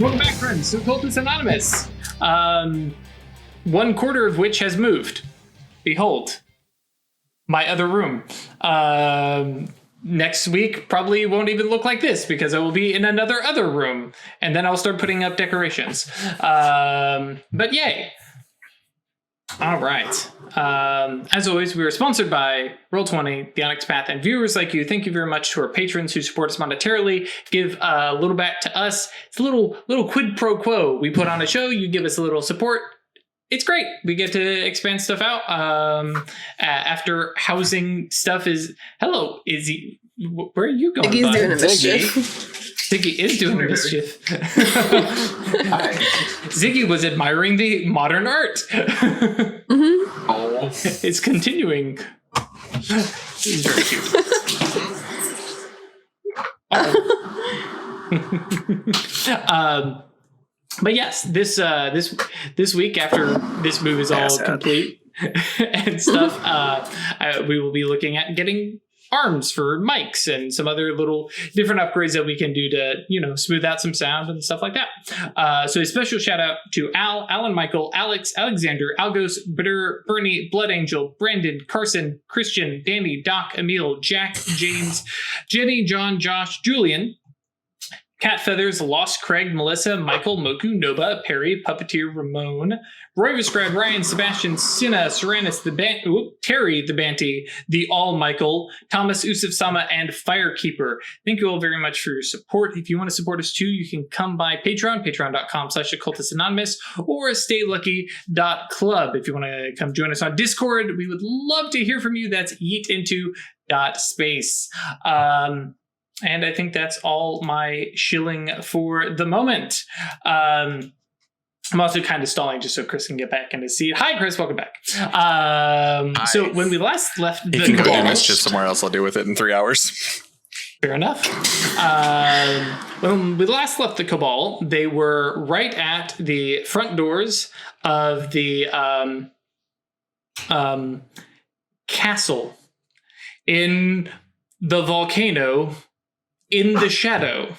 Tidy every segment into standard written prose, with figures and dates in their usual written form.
Welcome back, friends, to Occultists Anonymous. 1/4 of which has moved. Behold, my other room. Next week probably won't even look like this because I will be in another room, and then I'll start putting up decorations. But yay. All right. As always, we are sponsored by Roll20, The Onyx Path, and viewers like you. Thank you very much to our patrons who support us monetarily. Give a little back to us. It's a little quid pro quo. We put on a show, you give us a little support. It's great. We get to expand stuff out. After housing stuff is... Hello, Izzy. Where are you going, Ziggy's bud? doing a mischief. Ziggy is doing a mischief. Ziggy was admiring the modern art. Mm-hmm. Oh. It's continuing. He's very cute. But yes, this week after this move is all complete and stuff, we will be looking at getting arms for mics and some other little different upgrades that we can do to, smooth out some sound and stuff like that. So a special shout out to Al, Alan, Michael, Alex, Alexander, Algos, Bitter, Bernie, Blood Angel, Brandon, Carson, Christian, Danny, Doc, Emil, Jack, James, Jenny, John, Josh, Julian, Cat Feathers, Lost Craig, Melissa, Michael, Moku, Noba, Perry, Puppeteer, Ramon, Roy Visgrad, Ryan, Sebastian, Cinna, Seranus, Terry, the Banty, the All Michael, Thomas, Usuf Sama, and Firekeeper. Thank you all very much for your support. If you want to support us too, you can come by Patreon, patreon.com/occultistanonymous, or staylucky.club. If you want to come join us on Discord, we would love to hear from you. That's yeetinto.space. And I think that's all my shilling for the moment. I'm also kind of stalling just so Chris can get back in his seat. Hi, Chris. Welcome back. So when we last left the You can go cabal, do mischief somewhere else. I'll deal with it in 3 hours. Fair enough. When we last left the cabal, they were right at the front doors of the castle in the volcano in the shadow.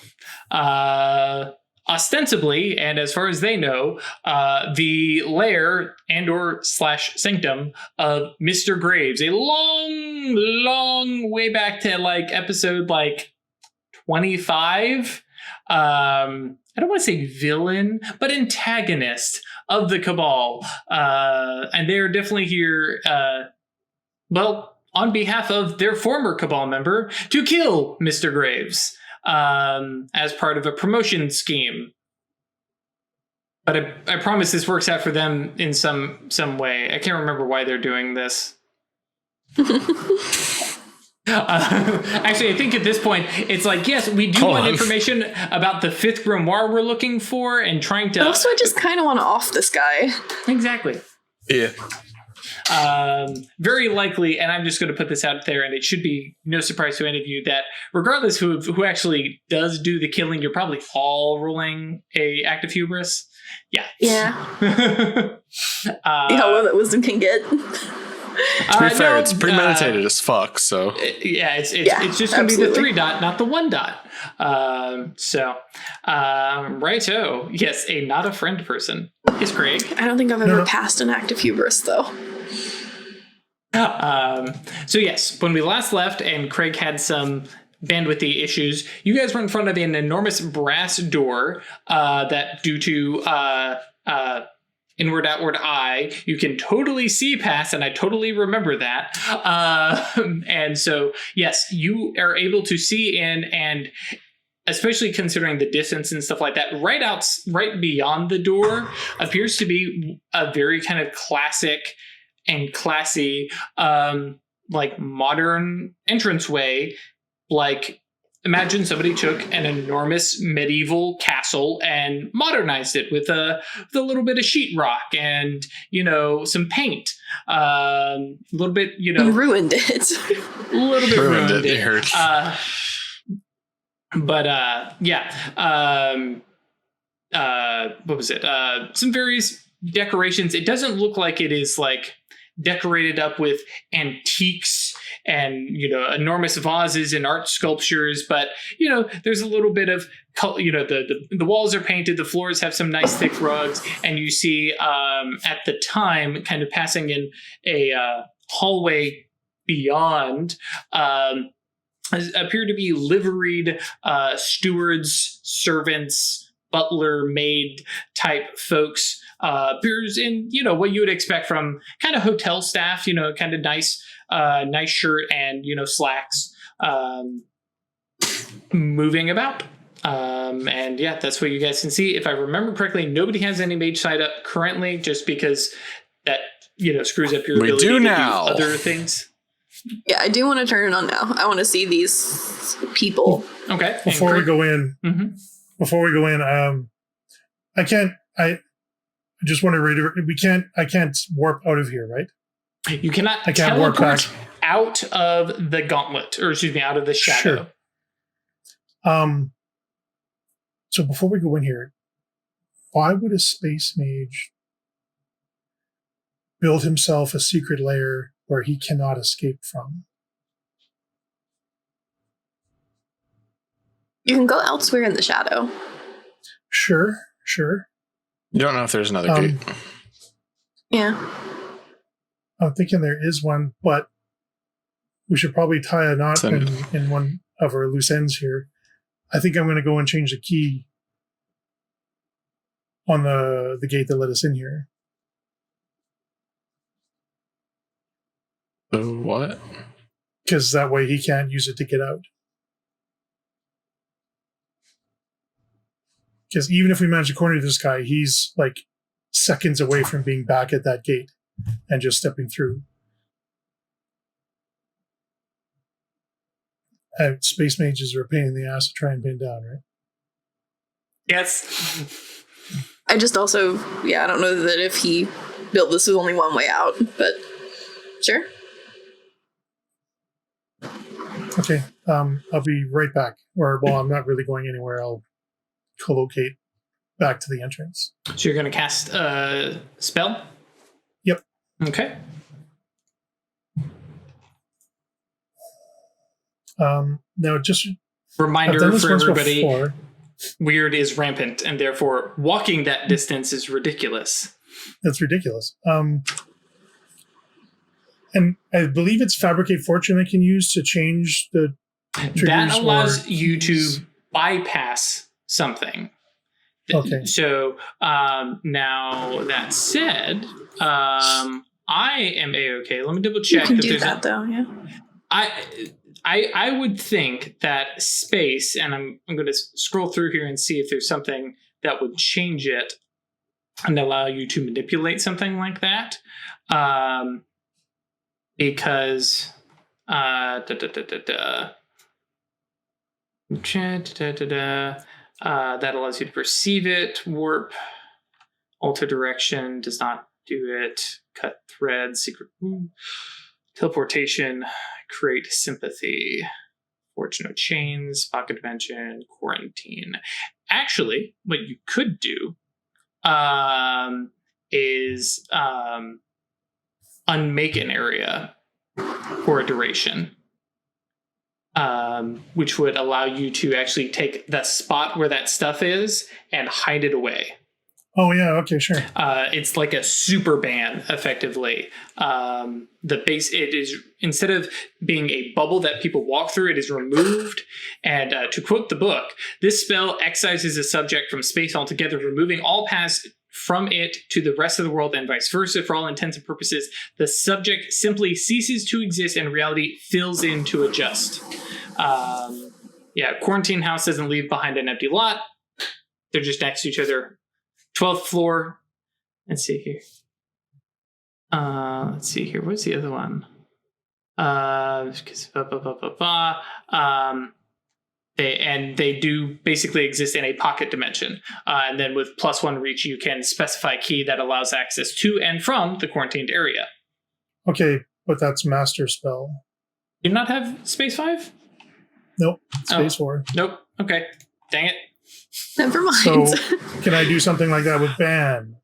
Ostensibly, and as far as they know, the lair and/or / sanctum of Mr. Graves, a long way back to episode 25. I don't want to say villain, but antagonist of the cabal. And they're definitely here, on behalf of their former cabal member to kill Mr. Graves. As part of a promotion scheme. But I promise this works out for them in some way. I can't remember why they're doing this. Actually, I think at this point, it's yes, we do want information about the 5th grimoire we're looking for and trying to... Also, I just kind of want to off this guy. Exactly. Yeah. Very likely, and I'm just going to put this out there, and it should be no surprise to any of you that regardless who actually does do the killing, you're probably all rolling a active hubris. Yeah. How well that wisdom can get. To be fair, it's premeditated as fuck, so... It's just going to be the 3 dot, not the 1 dot. Righto. Yes, a not a friend person is Craig. I don't think I've ever passed an active hubris, though. So yes, when we last left and Craig had some bandwidth issues, you guys were in front of an enormous brass door that due to inward outward eye you can totally see past, and I totally remember that. And so yes, you are able to see in, and especially considering the distance and stuff like that, right beyond the door appears to be a very kind of classic and classy modern entranceway. Imagine somebody took an enormous medieval castle and modernized it with a little bit of sheetrock and some paint, a little bit ruined it. A little bit ruined it. It hurt. What was it? Some various decorations. It doesn't look like it is decorated up with antiques and, enormous vases and art sculptures. But, there's a little bit of, the walls are painted, the floors have some nice thick rugs, and you see at the time, kind of passing in a hallway beyond, appear to be liveried stewards, servants, butler, maid type folks. Appears in, what you would expect from kind of hotel staff, kind of nice shirt and, slacks, moving about. And yeah, that's what you guys can see. If I remember correctly, nobody has any mage side up currently, just because that, screws up your ability to do other things. Yeah, I do want to turn it on now. I want to see these people. Okay. Before we go in, I just want to reiterate, I can't warp out of here, right? You cannot teleport out of the gauntlet, or excuse me, out of the shadow. Sure. So before we go in here, why would a space mage build himself a secret lair where he cannot escape from? You can go elsewhere in the shadow. Sure. You don't know if there's another gate. Yeah. I'm thinking there is one, but we should probably tie a knot in one of our loose ends here. I think I'm going to go and change the key on the gate that let us in here. So what? Because that way he can't use it to get out. Because even if we manage to corner this guy, he's like seconds away from being back at that gate and just stepping through. Space mages are a pain in the ass to try and pin down, right? Yes. I just also, I don't know that if he built this with only one way out, but sure. Okay, I'll be right back. I'm not really going anywhere. I'll collocate back to the entrance. So you're going to cast a spell? Yep. Okay. Now, just reminder for everybody, before. Weird is rampant, and therefore walking that distance is ridiculous. That's ridiculous. And I believe it's Fabricate Fortune I can use to change the triggers. That allows you to bypass something. Okay. So now that said, I am A-okay. Let me double check. You can do that though, yeah. I would think that space, and I'm going to scroll through here and see if there's something that would change it and allow you to manipulate something like that. Because that allows you to perceive it. Warp, alter direction does not do it. Cut thread, secret wound, teleportation, create sympathy, fortune of chains, pocket dimension, quarantine. Actually, what you could do is unmake an area for a duration, which would allow you to actually take the spot where that stuff is and hide it away. Oh, yeah. Okay, sure. It's like a super ban, effectively. The base, it is, instead of being a bubble that people walk through, it is removed. And to quote the book, this spell excises a subject from space altogether, removing all paths from it to the rest of the world and vice versa. For all intents and purposes, the subject simply ceases to exist and reality fills in to adjust. Quarantine house doesn't leave behind an empty lot. They're just next to each other. 12th floor. Let's see here. What's the other one? They do basically exist in a pocket dimension. And then with +1 reach, you can specify a key that allows access to and from the quarantined area. Okay, but that's master spell. You do not have space 5? Nope. Space 4. Nope. Okay. Dang it. Never mind. So, can I do something like that with ban?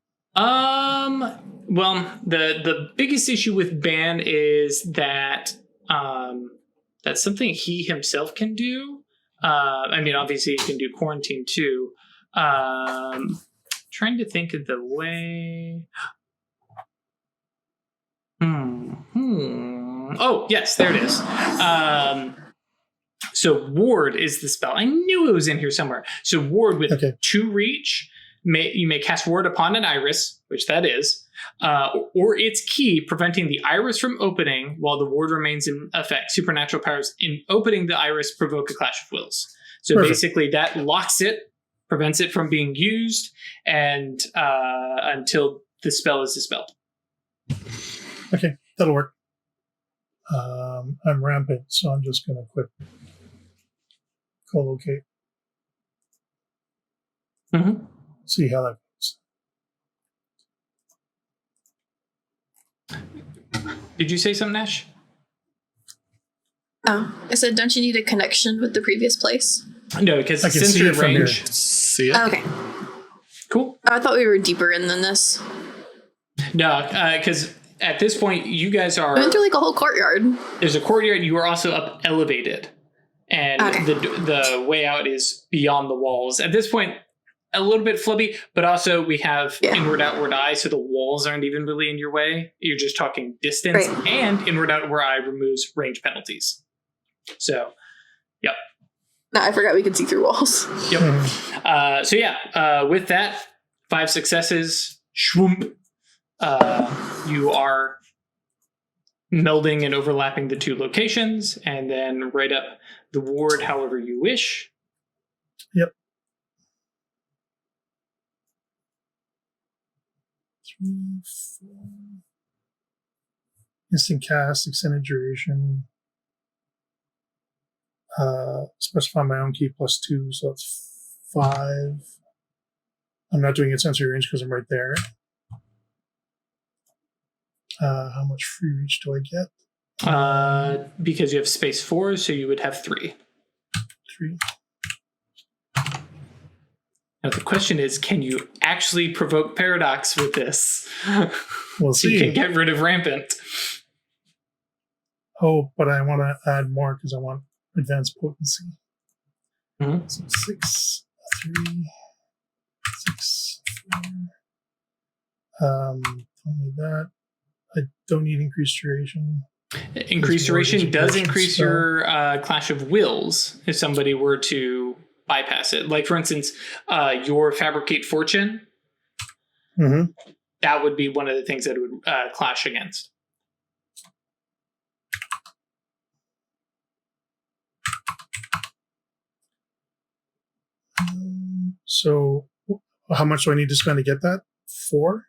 Well, the biggest issue with ban is that that's something he himself can do. I mean, obviously, he can do quarantine too. Trying to think of the way. Oh, yes, there it is. So ward is the spell. I knew it was in here somewhere. So ward with 2 reach, you may cast ward upon an iris, which that is, or its key, preventing the iris from opening while the ward remains in effect. Supernatural powers in opening the iris provoke a clash of wills. So basically that locks it, prevents it from being used, and until the spell is dispelled. Okay, that'll work. I'm rampant, so I'm just going to quit. Co-locate. See how that goes. Did you say something, Nash? Oh, I said, don't you need a connection with the previous place? No, because it's sensitive range. See it? Oh, okay. Cool. I thought we were deeper in than this. No, because at this point, you guys are... We went through like a whole courtyard. There's a courtyard. You are also up elevated. And the way out is beyond the walls. At this point, a little bit flubby, but also we have inward, outward eye, so the walls aren't even really in your way. You're just talking distance. Right. And inward, outward eye removes range penalties. So, yep. No, I forgot we could see through walls. Yep. With that, 5 successes. Shwoomp. You are melding and overlapping the 2 locations, and then right up the ward however you wish. Yep. 3, 4. Instant cast, extended duration. Specify my own key +2, so that's 5. I'm not doing it sensory range because I'm right there. How much free reach do I get? Because you have space 4, so you would have 3. 3. Now the question is, can you actually provoke paradox with this? We'll see. You can get rid of rampant. Oh, but I want to add more because I want advanced potency. So 6, 3, 6, 4. Don't need that. I don't need increased duration. Increased duration does increase your Clash of Wills if somebody were to bypass it. Like, for instance, your Fabricate Fortune, that would be one of the things that it would clash against. So how much do I need to spend to get that? 4?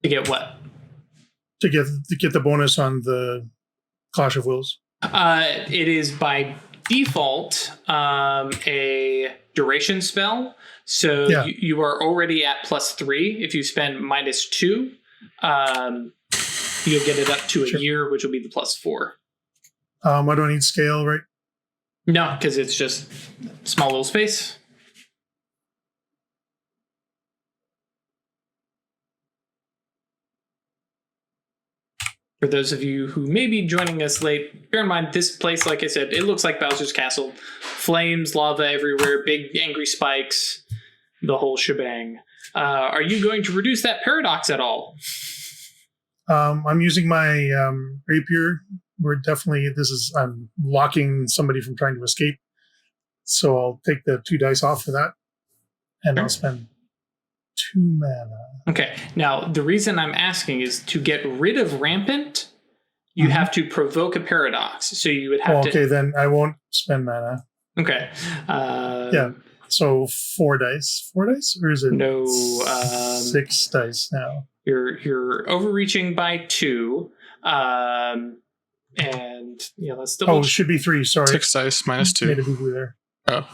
To get what? To get the bonus on the Clash of Wills. It is by default a duration spell. So you are already at +3. If you spend -2, you'll get it up to a year, which will be the +4. I don't need scale, right? No, because it's just small little space. For those of you who may be joining us late, bear in mind this place, like I said, it looks like Bowser's Castle. Flames, lava everywhere, big angry spikes, the whole shebang. Are you going to reduce that paradox at all? I'm using my rapier. I'm locking somebody from trying to escape. So I'll take the 2 dice off for that. And I'll spend 2 mana. Okay. Now, the reason I'm asking is to get rid of rampant, you have to provoke a paradox. So you would have to... Okay, then I won't spend mana. Okay. So 4 dice. 4 dice? Or is it no 6 dice now? You're overreaching by 2. And let's double... Oh, it should be 3, sorry. 6 dice -2. Made a boo-boo there. Oh.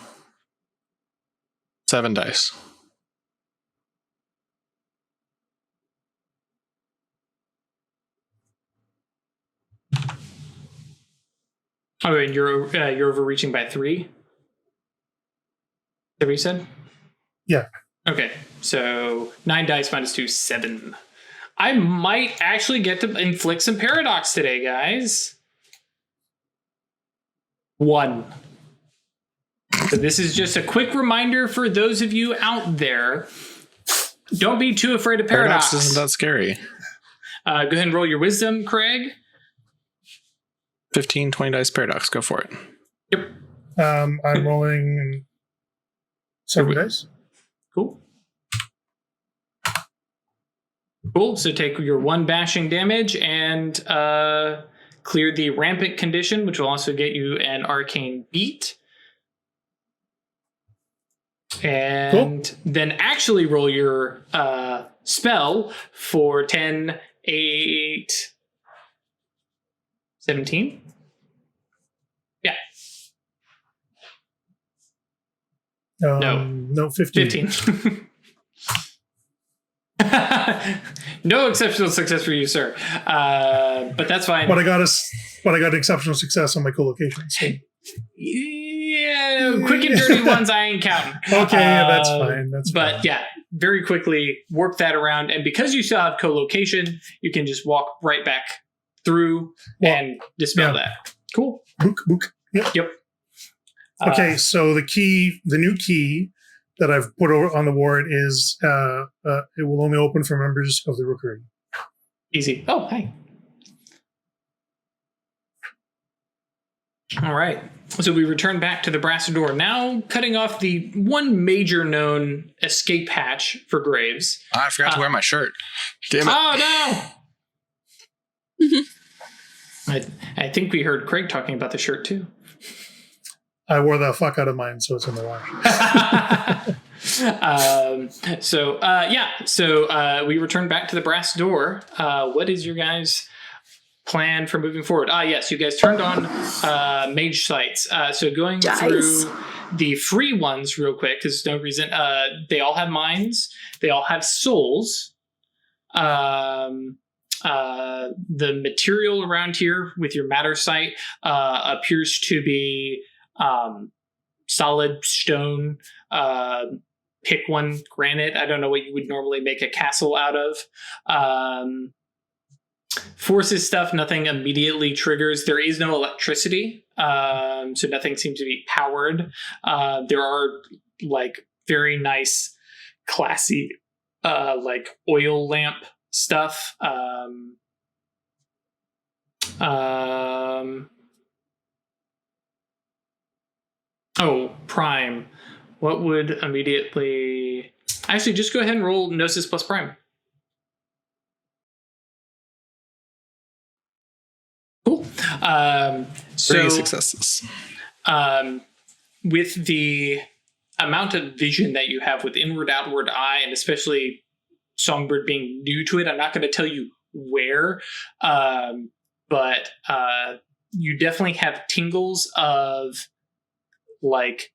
7 dice. Oh, and you're overreaching by 3? Is that what you said? Yeah. Okay, so 9 dice -2, 7. I might actually get to inflict some paradox today, guys. 1. So this is just a quick reminder for those of you out there. Don't be too afraid of paradox. Paradox isn't that scary. Go ahead and roll your wisdom, Craig. 15, 20 dice paradox. Go for it. Yep. I'm rolling 7 dice. Cool. Cool. So take your 1 bashing damage and clear the rampant condition, which will also get you an arcane beat. And then actually roll your spell for 10, 8, 17. Yeah. No, 15. 15. No exceptional success for you, sir. But that's fine. But I got exceptional success on my co-location. So. Yeah, quick and dirty ones I ain't counting. Okay, that's fine. But yeah, very quickly work that around. And because you still have co-location, you can just walk right back through and dispel that. Cool. Book. Yep. Okay, so the new key that I've put on the ward is it will only open for members of the Rookery. Easy. Oh, hey. All right. So we return back to the brass door, now cutting off the one major known escape hatch for Graves. I forgot to wear my shirt. Damn it. Oh, no! I think we heard Craig talking about the shirt, too. I wore the fuck out of mine, so it's in the wash. So we return back to the brass door. What is your guys' plan for moving forward? Yes, you guys turned on mage sites. So going through the free ones real quick, because there's no reason. They all have minds. They all have souls. The material around here with your matter site appears to be solid stone. Pick one, granite. I don't know what you would normally make a castle out of. Forces stuff, nothing immediately triggers. There is no electricity, so nothing seems to be powered. There are like very nice, classy, like oil lamp stuff. Prime. What would immediately... Actually, just go ahead and roll Gnosis plus Prime. Cool. 3 successes. With the amount of vision that you have with inward, outward eye, and especially Songbird being new to it, I'm not going to tell you where, but you definitely have tingles of like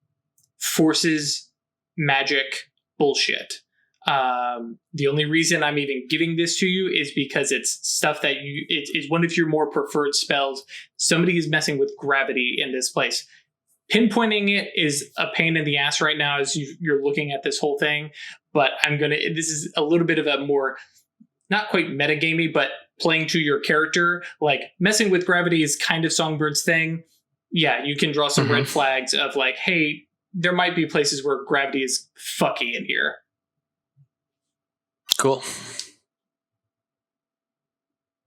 forces, magic, bullshit. The only reason I'm even giving this to you is because it's stuff that it's one of your more preferred spells. Somebody is messing with gravity in this place. Pinpointing it is a pain in the ass right now as you're looking at this whole thing, but this is a little bit of a more, not quite metagamey, but playing to your character. Like messing with gravity is kind of Songbird's thing. Yeah, you can draw some red flags of like, hey, there might be places where gravity is fucky in here. Cool.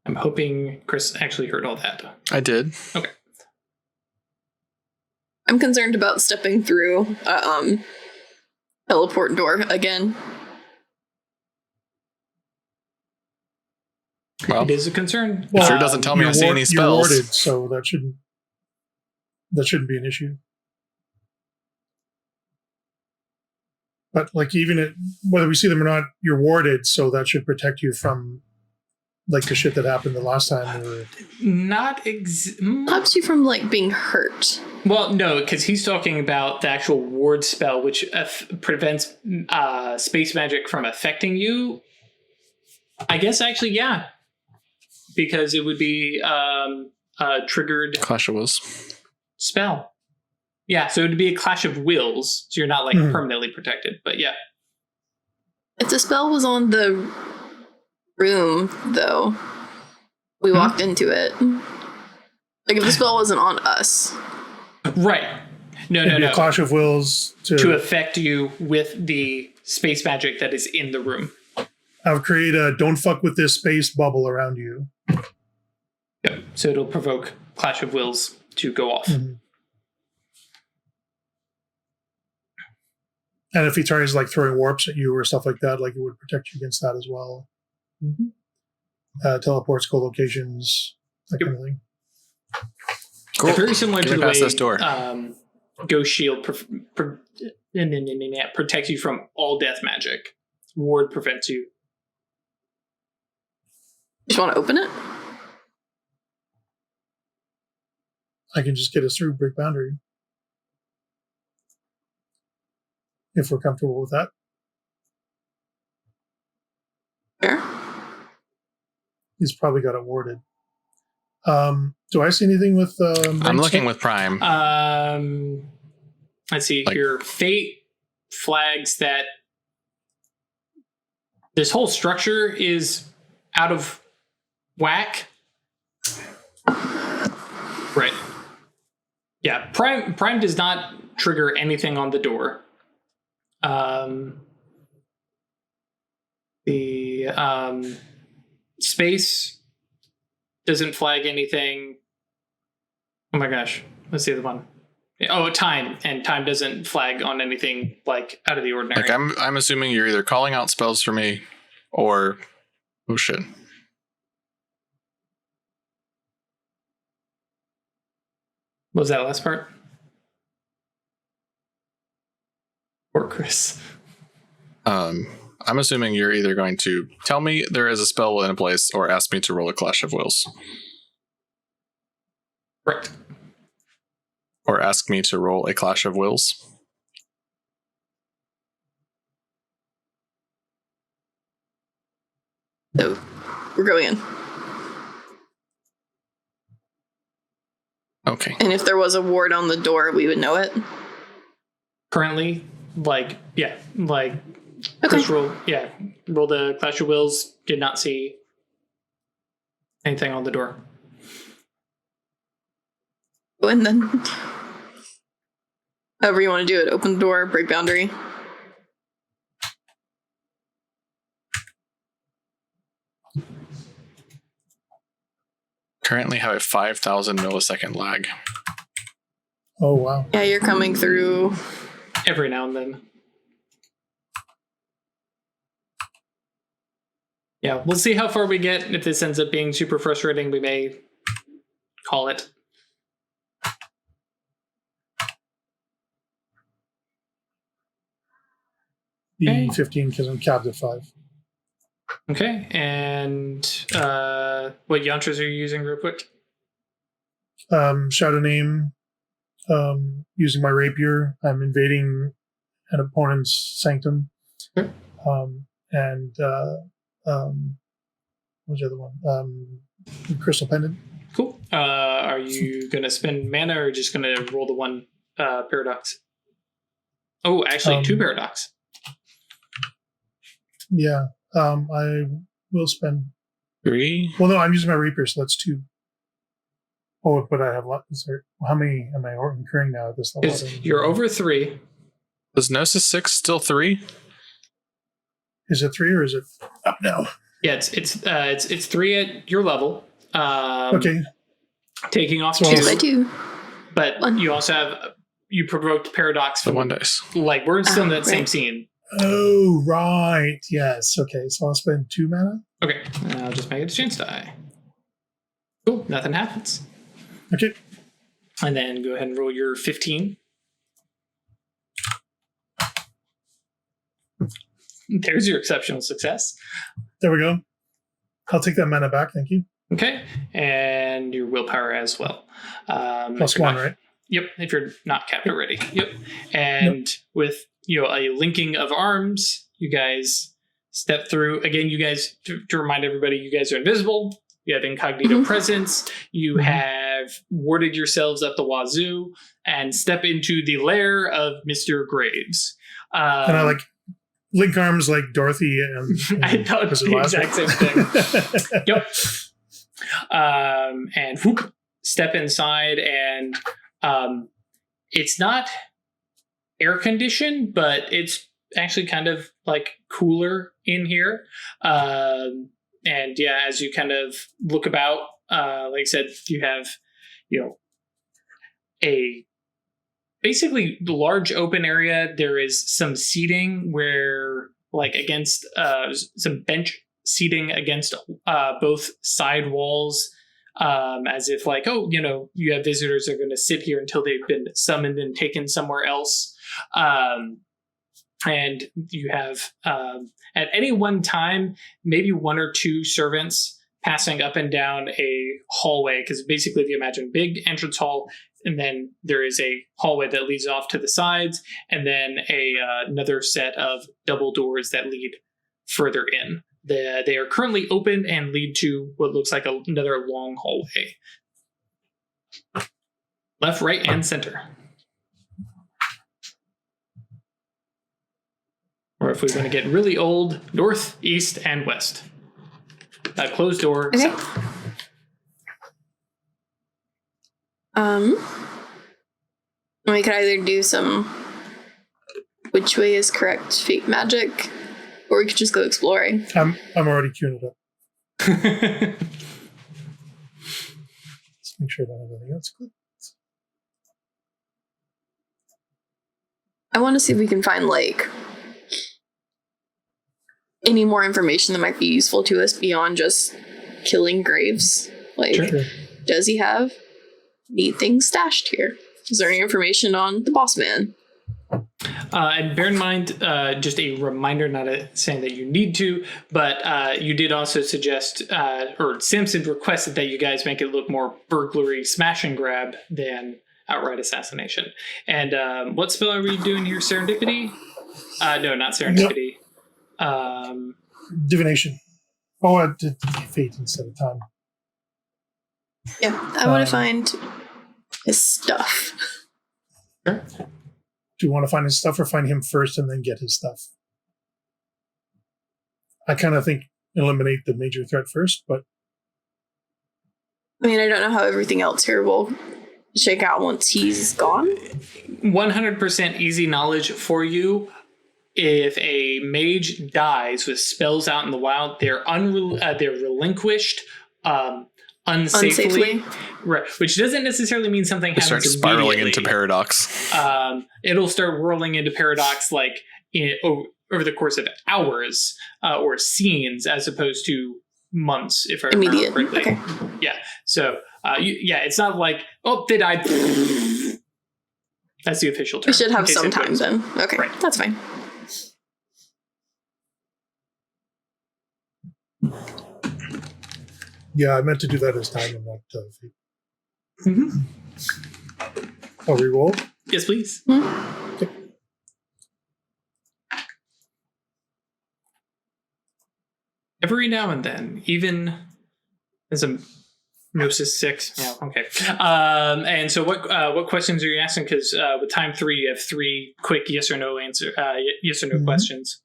I'm hoping Chris actually heard all that. I did. Okay. I'm concerned about stepping through teleport door again. Well, it is a concern. Well, sure doesn't tell me I see any spells. You're warded, so that shouldn't be an issue. But like whether we see them or not, you're warded, so that should protect you from like the shit that happened the last time. Stops you from like being hurt. Well, no, because he's talking about the actual ward spell, which prevents space magic from affecting you. I guess actually, yeah, because it would be triggered Clash of Wills spell. Yeah, so it would be a clash of wills, so you're not like permanently protected. But yeah, if the spell was on the room, though. We walked into it. Like, if the spell wasn't on us. Right. No. A clash of wills to affect you with the space magic that is in the room. I've created a don't fuck with this space bubble around you. Yep. So it'll provoke clash of wills to go off. Mm-hmm. And if he tries like throwing warps at you or stuff like that, like it would protect you against that as well. Mm-hmm. Teleports, co-locations, that kind of thing. Cool. Very similar to the way this door. Ghost Shield protects you from all death magic. Ward prevents you. Just want to open it? I can just get us through break boundary. If we're comfortable with that. Sure. He's probably got it warded. Do I see anything with... I'm looking with Prime. Let's see here. Fate flags that this whole structure is out of whack. Right. Yeah, Prime does not trigger anything on the door. The space doesn't flag anything. Oh my gosh, what's the other one? Oh, time, and time doesn't flag on anything like out of the ordinary. Like I'm assuming you're either calling out spells for me, or oh shit. What was that last part? Or Chris? I'm assuming you're either going to tell me there is a spell in a place or ask me to roll a Clash of Wills. Right. Or ask me to roll a Clash of Wills. So, we're going in. Okay. And if there was a ward on the door, we would know it? Currently, okay. Chris roll the Clash of Wills, did not see anything on the door. And then, however you want to do it, open the door, break boundary. Currently have a 5,000 millisecond lag. Oh, wow. Yeah, you're coming through. Every now and then. Yeah, we'll see how far we get. If this ends up being super frustrating, we may call it. The 15 because I'm capped at 5. Okay, and what yantras are you using real quick? Shout a name. Using my rapier, I'm invading an opponent's sanctum. Sure. And what's the other one? Crystal pendant. Cool. Are you going to spend mana or just going to roll the one paradox? Oh, actually, 2 paradox. Yeah. I will spend 3. Well, no, I'm using my rapier, so that's 2. Oh, but I have lots. How many am I incurring now at this level? You're over 3. Was Gnosis 6 still 3? Is it 3 or is it up now? Yeah, it's 3 at your level. Okay. Taking off So 2. By 2. But you also have provoked paradox The for 1 dice. Like we're still in that same right. scene. Oh, right. Yes. Okay. So I'll spend 2 mana. Okay, I'll just make it a chance die. Cool, nothing happens. Okay. And then go ahead and roll your 15. There's your exceptional success. There we go. I'll take that mana back. Thank you. Okay, and your willpower as well. Plus 1, right? Yep, if you're not capped already. Yep. And with a linking of arms, you guys step through. Again, you guys, to remind everybody, you guys are invisible. You have incognito presence. You have warded yourselves up the wazoo and step into the lair of Mr. Graves. And I link arms like Dorothy and I thought the exact same thing. Yep. And whoop, step inside, and it's not air conditioned, but it's actually kind of like cooler in here. And yeah, as you kind of look about, like I said, you have, a basically large open area. There is some seating where, like, against some bench seating against both side walls, as if like, you have visitors that are going to sit here until they've been summoned and taken somewhere else. And you have, at any one time, maybe one or two servants passing up and down a hallway, because basically if you imagine big entrance hall, and then there is a hallway that leads off to the sides, and then another set of double doors that lead further in. They are currently open and lead to what looks like another long hallway. Left, right, and center. Or if we want to get really old, north, east, and west. Closed door, okay. south. We could either do some which way is correct fate magic, or we could just go exploring. I'm already queuing it up. Let's make sure I don't have anything else. I want to see if we can find like any more information that might be useful to us beyond just killing Graves. Like, Sure. does he have neat things stashed here? Is there any information on the boss man? And bear in mind, just a reminder, not saying that you need to, but you did also suggest, or Simpson requested that you guys make it look more burglary smash and grab than outright assassination. And what spell are we doing here? Serendipity? No, not serendipity. Divination. Oh, I did fate instead of time. Yeah, I want to find his stuff. Sure. Do you want to find his stuff or find him first and then get his stuff? I kind of think eliminate the major threat first, but... I mean, I don't know how everything else here will shake out once he's gone. 100% easy knowledge for you. If a mage dies with spells out in the wild, they're relinquished unsafely. Right, which doesn't necessarily mean something happens start spiraling immediately. into paradox. It'll start whirling into paradox like over the course of hours or scenes, as opposed to months. If I remember Immediate. correctly. Okay. Yeah. So it's not like they died. That's the official term. We should have some time then. Okay, Right. That's fine. Yeah, I meant to do that as time and not fate. Mm-hmm. Oh, re-roll? Yes, please. Okay. Every now and then, even as a Gnosis 6. Yeah, okay. And so what questions are you asking? Because with time 3, you have 3 quick yes or no yes or no questions.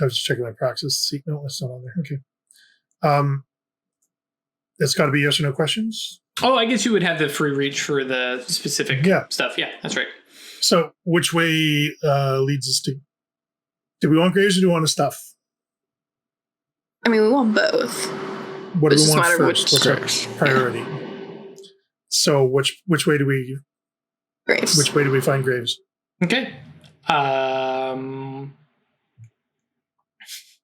I was just checking my praxis to see. No, it's not on there. Okay. It's got to be yes or no questions. Oh, I guess you would have the free reach for the specific stuff. Yeah, that's right. So which way leads us to... Do we want Graves or do we want his stuff? I mean, we want both. What do It's we just want a matter of first? which What's our priority? So which way do we... Graves. Which way do we find Graves? Okay.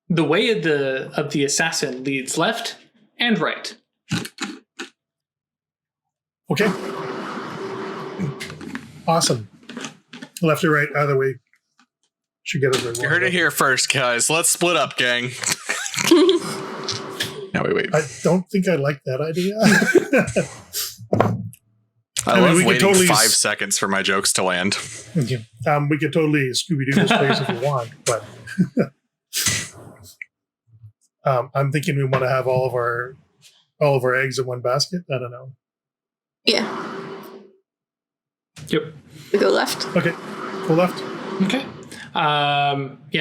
The way of the assassin leads left and right. Okay. Awesome. Left or right, either way. Should get us where we You want heard to it go. here first, guys. Let's split up, gang. No, wait. I don't think I like that idea. I mean, love we could waiting totally 5 seconds for my jokes to land. Okay. We could totally Scooby-Doo this place if you want, but I'm thinking we want to have all of our eggs in one basket. I don't know. Yeah. Yep. We go left. Okay. Go left. Okay.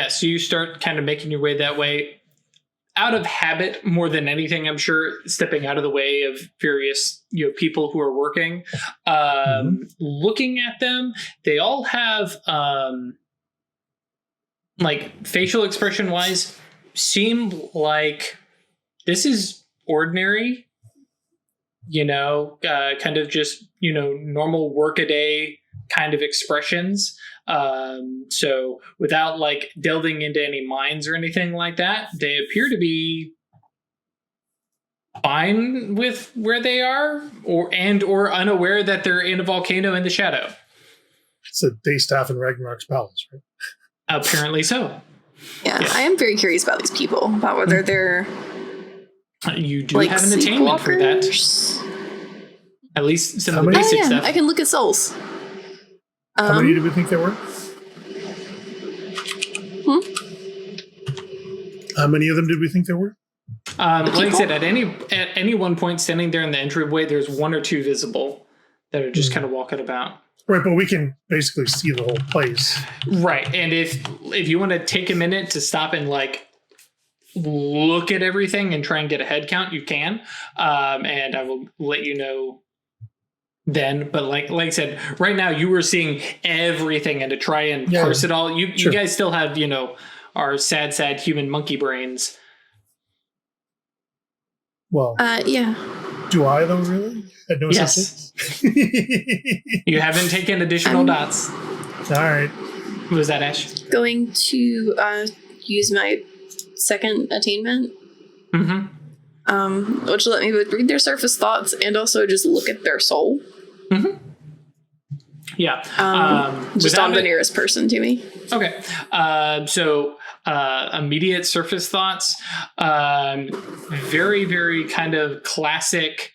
So you start kind of making your way that way. Out of habit more than anything, I'm sure, stepping out of the way of various people who are working. Looking at them, they all have like facial expression wise seem like this is ordinary, kind of just normal workaday kind of expressions. So without like delving into any minds or anything like that, they appear to be fine with where they are, or unaware that they're in a volcano in the shadow. It's a Daystaff in Ragnarok's palace, right? Apparently so. Yeah, I am very curious about these people, about whether they're you do have an attainment for that. At least some of the basic stuff. I can look at souls. How many do we think there were? How many of them did we think there were? Like I said, at any one point standing there in the entryway, there's one or two visible that are just kind of walking about. Right, but we can basically see the whole place. Right, and if you want to take a minute to stop and like look at everything and try and get a head count, you can, and I will let you know then. But like I said, right now you were seeing everything, and to try and parse it all, you guys still have our sad human monkey brains. Well, yeah. Do I though? Really? Yes. You haven't taken additional dots. All right. What was that, Ash? Going to use my second attainment. Which let me read their surface thoughts and also just look at their soul. Yeah. Just on the nearest person to me. Okay. So immediate surface thoughts. Very, very kind of classic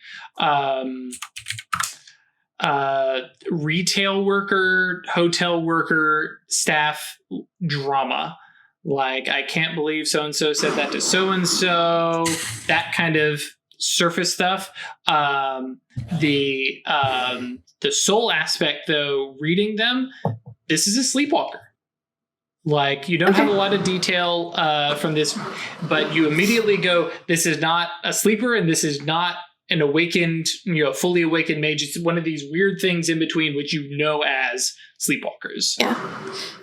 retail worker, hotel worker, staff drama. Like, I can't believe so-and-so said that to so-and-so, that kind of surface stuff. The soul aspect, though, reading them, this is a sleepwalker. Like, you don't have a lot of detail from this, but you immediately go, this is not a sleeper, and this is not an awakened, fully awakened mage. It's one of these weird things in between, which you know as sleepwalkers. Yeah.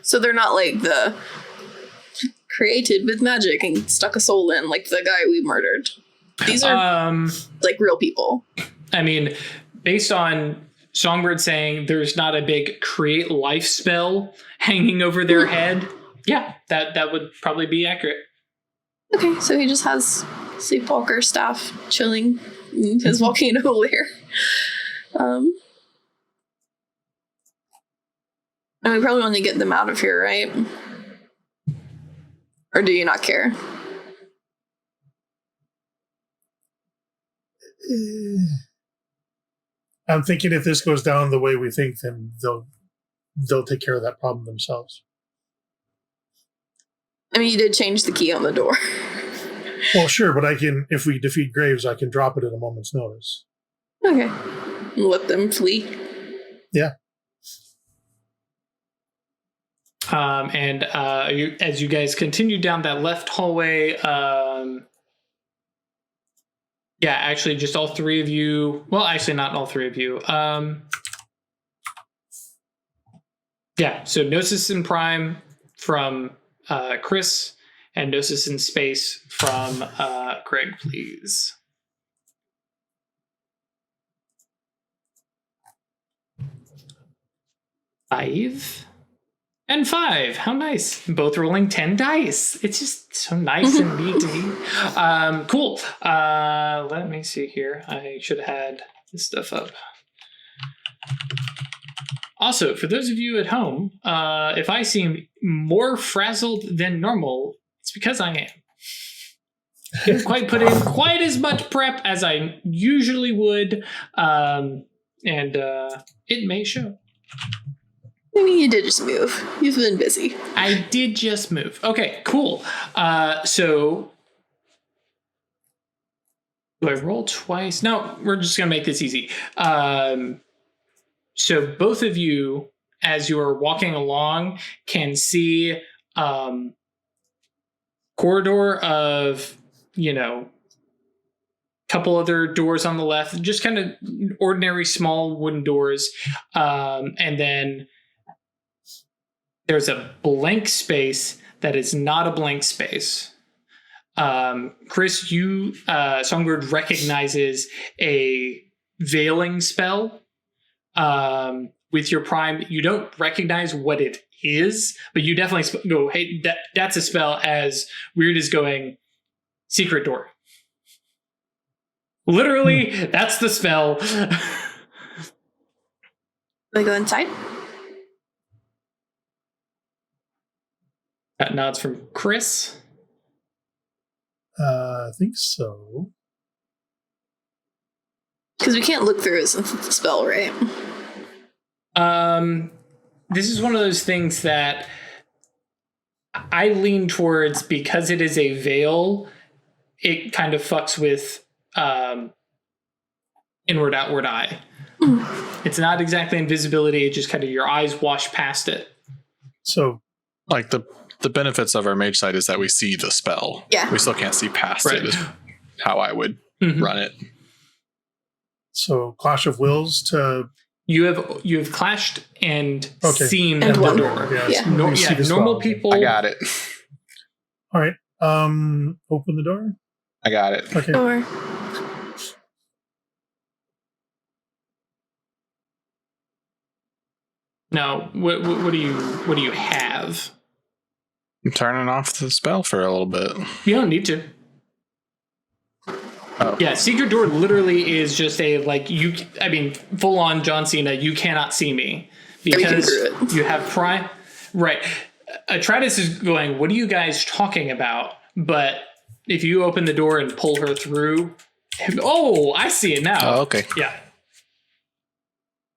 So they're not like the created with magic and stuck a soul in, like the guy we murdered. These are like real people. I mean, based on Songbird saying there's not a big create life spell hanging over their head, yeah, that would probably be accurate. Okay, so he just has sleepwalker staff chilling in his volcano lair. And we probably want to get them out of here, right? Or do you not care? I'm thinking if this goes down the way we think, then they'll take care of that problem themselves. I mean, you did change the key on the door. Well, sure, but if we defeat Graves, I can drop it at a moment's notice. Okay. Let them flee. Yeah. As you guys continue down that left hallway, actually just all three of you, well, actually not all three of you. So Gnosis in Prime from Chris, and Gnosis in Space from Greg, please. Five. And 5. How nice. Both rolling 10 dice. It's just so nice and neat to be. Cool. Let me see here. I should have had this stuff up. Also, for those of you at home, if I seem more frazzled than normal, it's because I am. Didn't quite put in quite as much prep as I usually would. And it may show. I mean, you did just move. You've been busy. I did just move. Okay, cool. So do I roll twice? No, we're just going to make this easy. So both of you as you are walking along, can see corridor of, couple other doors on the left, just kind of ordinary small wooden doors. And then there's a blank space that is not a blank space. Chris, Songbird recognizes a veiling spell. With your prime, you don't recognize what it is, but you definitely go, hey, that's a spell, as Weird is going, secret door. Literally, that's the spell. We go inside? Got nods from Chris. I think so. Because we can't look through his spell, right? This is one of those things that I lean towards, because it is a veil. It kind of fucks with inward outward eye. It's not exactly invisibility. It just kind of your eyes wash past it. So, like the benefits of our mage side is that we see the spell. Yeah. We still can't see past it. Is how I would run it. So Clash of Wills to you have clashed and seen and the one. door. Yeah. Normal people. I got it. All right. Open the door. I got it. Okay. Or No. What do you have? I'm turning off the spell for a little bit. You don't need to. Oh. Yeah, secret door literally is just a full on John Cena, you cannot see me. Because you have prime. Right. Atritus is going, what are you guys talking about? But if you open the door and pull her through, oh, I see it now. Oh, okay. Yeah.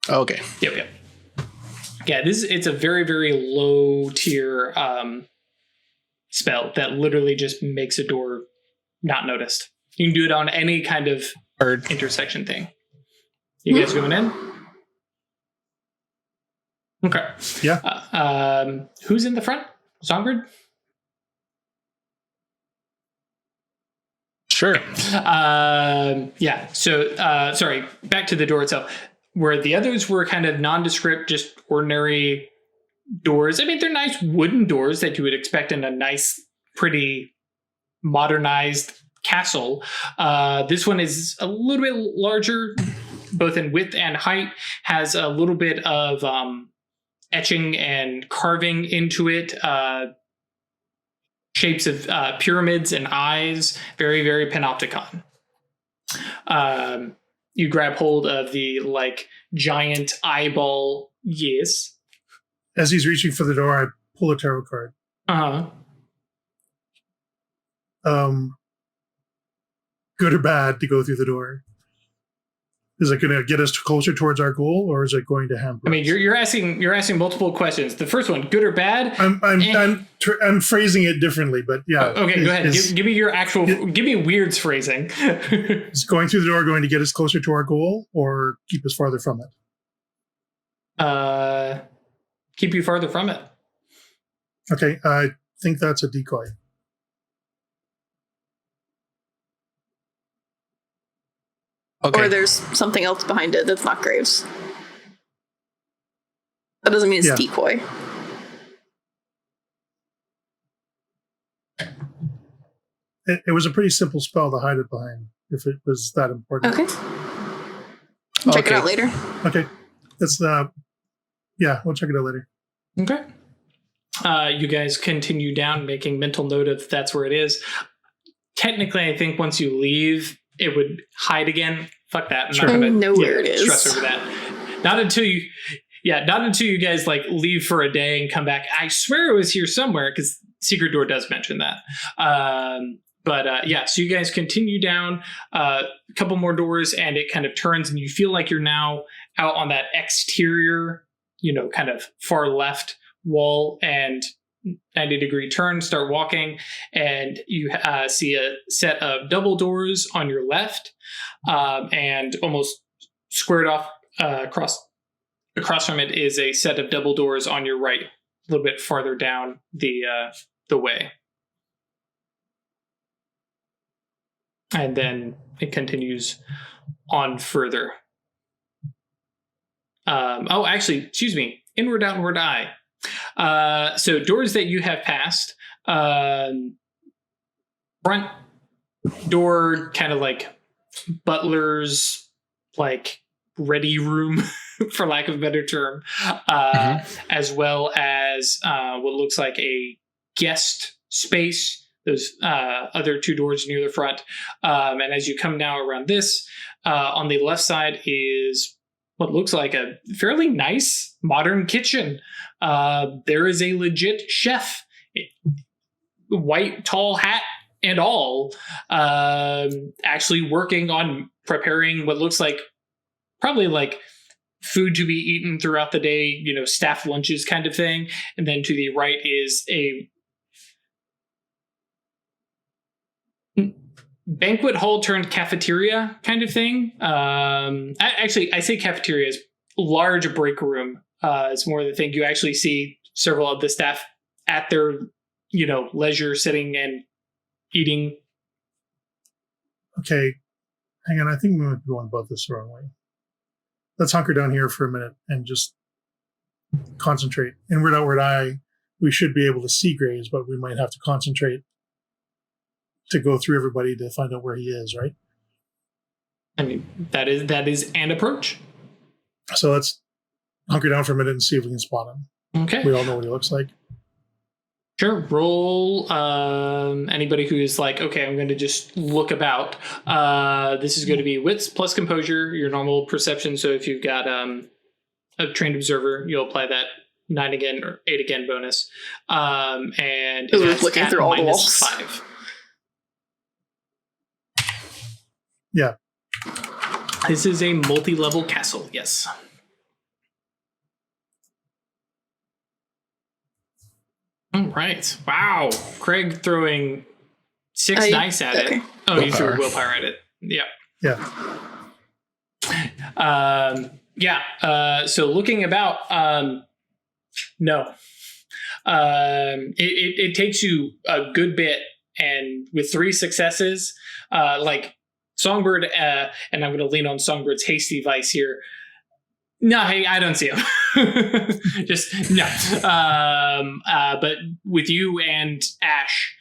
Okay. Yep. Yeah, it's a very, very low tier spell that literally just makes a door not noticed. You can do it on any kind of intersection thing. You guys going in? Okay. Yeah. Who's in the front? Songbird? Sure. Yeah. So, sorry, back to the door itself. Where the others were kind of nondescript, just ordinary doors. I mean, they're nice wooden doors that you would expect in a nice, pretty modernized castle. This one is a little bit larger, both in width and height, has a little bit of etching and carving into it, shapes of pyramids and eyes, very, very panopticon. You grab hold of the giant eyeball. Yes. As he's reaching for the door, I pull a tarot card. Good or bad to go through the door? Is it going to get us closer towards our goal, or is it going to hamper? I mean, you're asking multiple questions. The first one, good or bad? I'm phrasing it differently, but yeah. Okay, go ahead. Give me your actual. Give me Weird's phrasing. Is going through the door going to get us closer to our goal, or keep us farther from it? Keep you farther from it. Okay, I think that's a decoy. Okay. Or there's something else behind it that's not graves. That doesn't mean it's decoy. It was a pretty simple spell to hide it behind, if it was that important. Okay. Check it out later. Okay. That's we'll check it out later. Okay. You guys continue down, making mental note of that's where it is. Technically, I think once you leave, it would hide again. Fuck that. I'm not gonna know where it is. Stress over that. Not until you guys leave for a day and come back. I swear it was here somewhere, because Secret Door does mention that. So you guys continue down a couple more doors, and it kind of turns, and you feel like you're now out on that exterior, kind of far left wall, and 90-degree turn, start walking, and you see a set of double doors on your left, and almost squared off across across from it is a set of double doors on your right, a little bit farther down the way. And then it continues on further. Actually, excuse me. Inward, outward, eye. So doors that you have passed. Front door, kind of like butler's, like ready room, for lack of a better term, as well as what looks like a guest space. Those other two doors near the front. And as you come now around this, on the left side is what looks like a fairly nice modern kitchen. There is a legit chef, white tall hat and all, actually working on preparing what looks like probably like food to be eaten throughout the day, staff lunches kind of thing. And then to the right is a banquet hall turned cafeteria kind of thing. I say cafeteria is large break room. It's more the thing. You actually see several of the staff at their, leisure sitting and eating. Okay, hang on. I think we might be going about this the wrong way. Let's hunker down here for a minute and just concentrate. Inward, outward, eye. We should be able to see Graves, but we might have to concentrate to go through everybody to find out where he is, right? I mean, that is an approach. So let's hunker down for a minute and see if we can spot him. Okay. We all know what he looks like. Sure. Roll anybody who's like, okay, I'm going to just look about. This is going to be wits plus composure, your normal perception. So if you've got a trained observer, you'll apply that 9 again or 8 again bonus. And it's looking through all the walls. 5. Yeah. This is a multi-level castle, yes. All right. Wow. Craig throwing 6 dice at it. Oh, willpower. You threw willpower at it. Yeah. Yeah. So looking about, no. It takes you a good bit, and with 3 successes, like Songbird, and I'm going to lean on Songbird's hasty vice here. No, hey, I don't see him. Just no. But with you and Ash,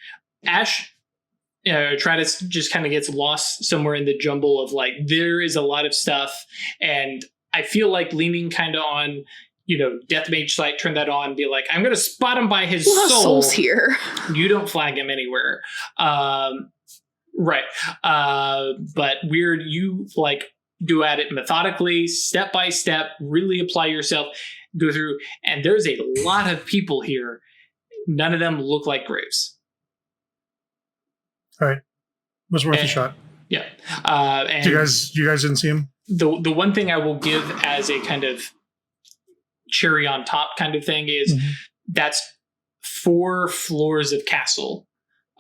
Travis just kind of gets lost somewhere in the jumble of like, there is a lot of stuff, and I feel like leaning kind of on, Death Mage Sight, turn that on, be like, I'm going to spot him by his soul. Soul's here. You don't flag him anywhere. Right. But Weird, you like go at it methodically, step by step, really apply yourself, go through, and there's a lot of people here. None of them look like Graves. All right. Was worth a shot. Yeah. And you guys didn't see him? The one thing I will give as a kind of cherry on top kind of thing is that's 4 floors of castle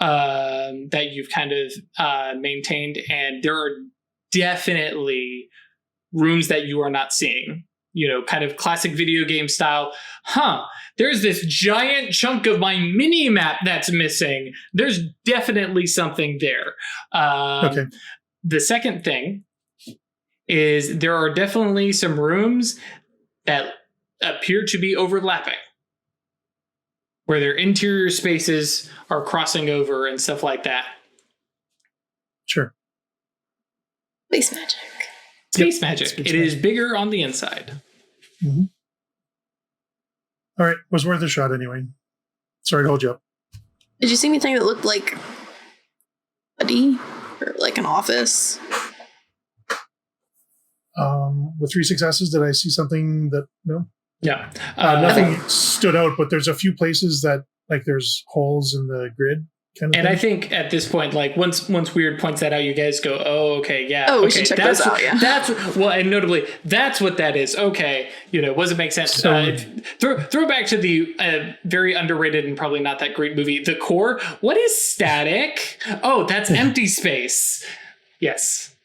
that you've kind of maintained, and there are definitely rooms that you are not seeing. Kind of classic video game style. There's this giant chunk of my mini map that's missing. There's definitely something there. Okay. The second thing is there are definitely some rooms that appear to be overlapping, where their interior spaces are crossing over and stuff like that. Sure. Space magic. Space magic. It is bigger on the inside. Mm-hmm. All right. Was worth a shot anyway. Sorry to hold you up. Did you see anything that looked like a D or like an office? With 3 successes, did I see something that, no? Yeah. Nothing stood out, but there's a few places that, like, there's holes in the grid kind of and thing. I think at this point, like, once Weird points that out, you guys go, oh, okay, yeah. Oh, okay, we should check those out, yeah. And notably, that's what that is. Okay, does it make sense? So, throw back to the very underrated and probably not that great movie, The Core. What is static? Oh, that's empty space. Yes.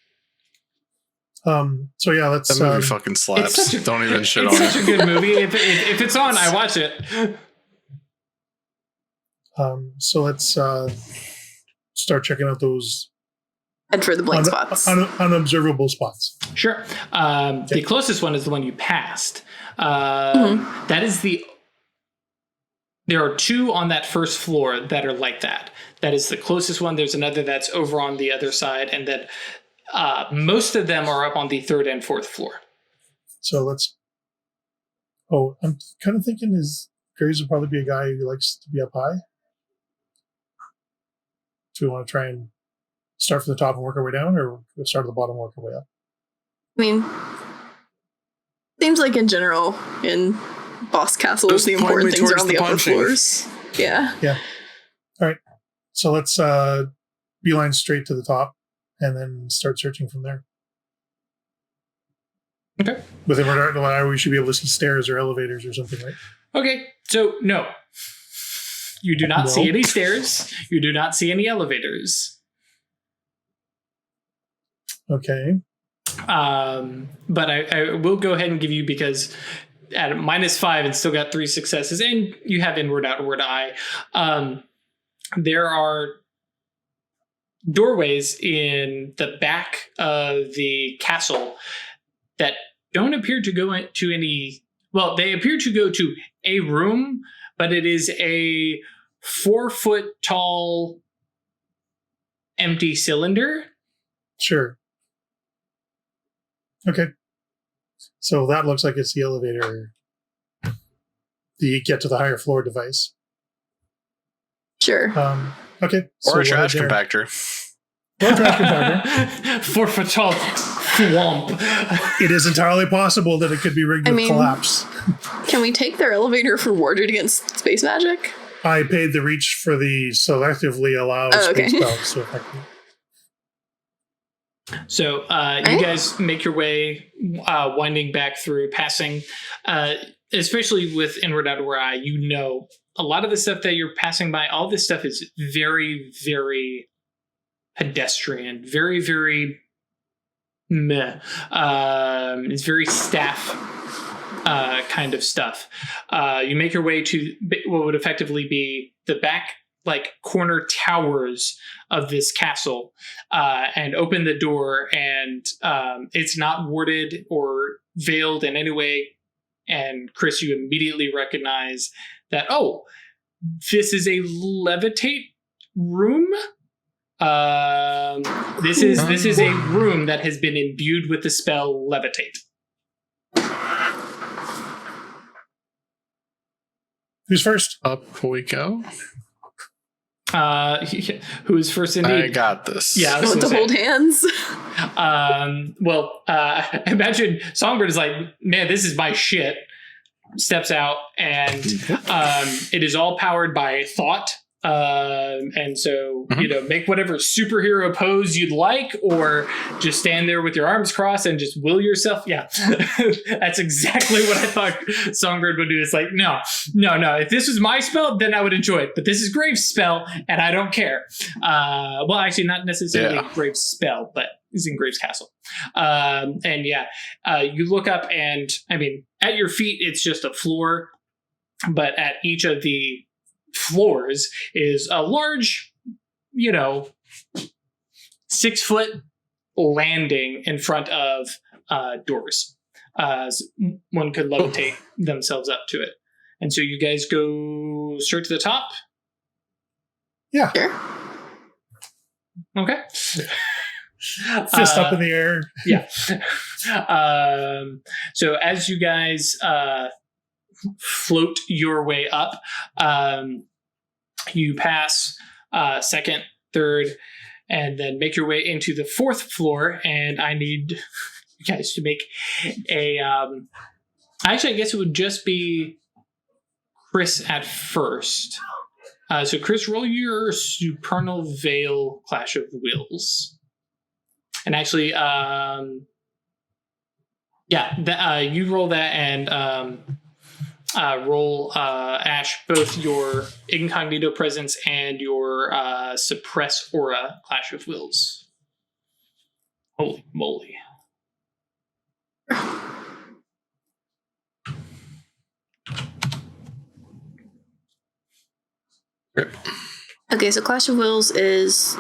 So yeah, let's. That movie fucking slaps. Don't even shit on it. It's such a good movie. If it's on, I watch it. So let's start checking out those. And for the blind spots. Unobservable spots. Sure. The closest one is the one you passed. That is there are two on that first floor that are like that. That is the closest one. There's another that's over on the other side. And then most of them are up on the third and fourth floor. So let's... Oh, I'm kind of thinking Graves would probably be a guy who likes to be up high. Do we want to try and start from the top and work our way down, or start at the bottom and work our way up? I mean, seems like in general, in boss castles, the important things are on the upper floors. Yeah. Yeah. All right. So let's beeline straight to the top and then start searching from there. Okay. With inverted eye, we should be able to see stairs or elevators or something, right? Okay. So, no. You do not see any stairs. You do not see any elevators. Okay. But I will go ahead and give you, because at -5 and still got 3 successes, and you have inward outward eye. There are doorways in the back of the castle that don't appear to go into any. Well, they appear to go to a room, but it is a 4-foot tall empty cylinder. Sure. Okay. So that looks like it's the elevator. The get to the higher floor device. Sure. Okay. Or a trash compactor. Or a trash compactor. 4-foot tall swamp. It is entirely possible that it could be rigged with collapse. Can we take their elevator for warded against space magic? I paid the reach for the selectively allow space spells. So you guys make your way, winding back through, passing, especially with inward outward eye. You know, a lot of the stuff that you're passing by, all this stuff is very, very pedestrian, very, very meh. It's very staff kind of stuff. You make your way to what would effectively be the back, like, corner towers of this castle, and open the door, and it's not warded or veiled in any way. And Chris, you immediately recognize that, oh, this is a levitate room. This is a room that has been imbued with the spell levitate. Who's first? Up we go. Who is first indeed? I got this. Yeah, I want to hold hands. Imagine Songbird is like, man, this is my shit. Steps out, and it is all powered by thought. And so, make whatever superhero pose you'd like, or just stand there with your arms crossed and just will yourself. Yeah, that's exactly what I thought Songbird would do. It's like, no. If this was my spell, then I would enjoy it. But this is Graves' spell, and I don't care. Well, actually, not necessarily Graves' spell, but is in Graves' castle. You look up, and I mean, at your feet, it's just a floor, but at each of the floors is a large, 6-foot landing in front of doors. One could levitate themselves up to it. And so you guys go straight to the top? Yeah. Sure. Okay. Fist up in the air. Yeah. So as you guys float your way up, you pass second, third, and then make your way into the fourth floor. And I need you guys to make a actually, I guess it would just be Chris at first. So Chris, roll your Supernal Veil Clash of Wills. And actually, you roll that, and roll, Ash, both your Incognito Presence and your Suppress Aura Clash of Wills. Holy moly. Okay, so Clash of Wills is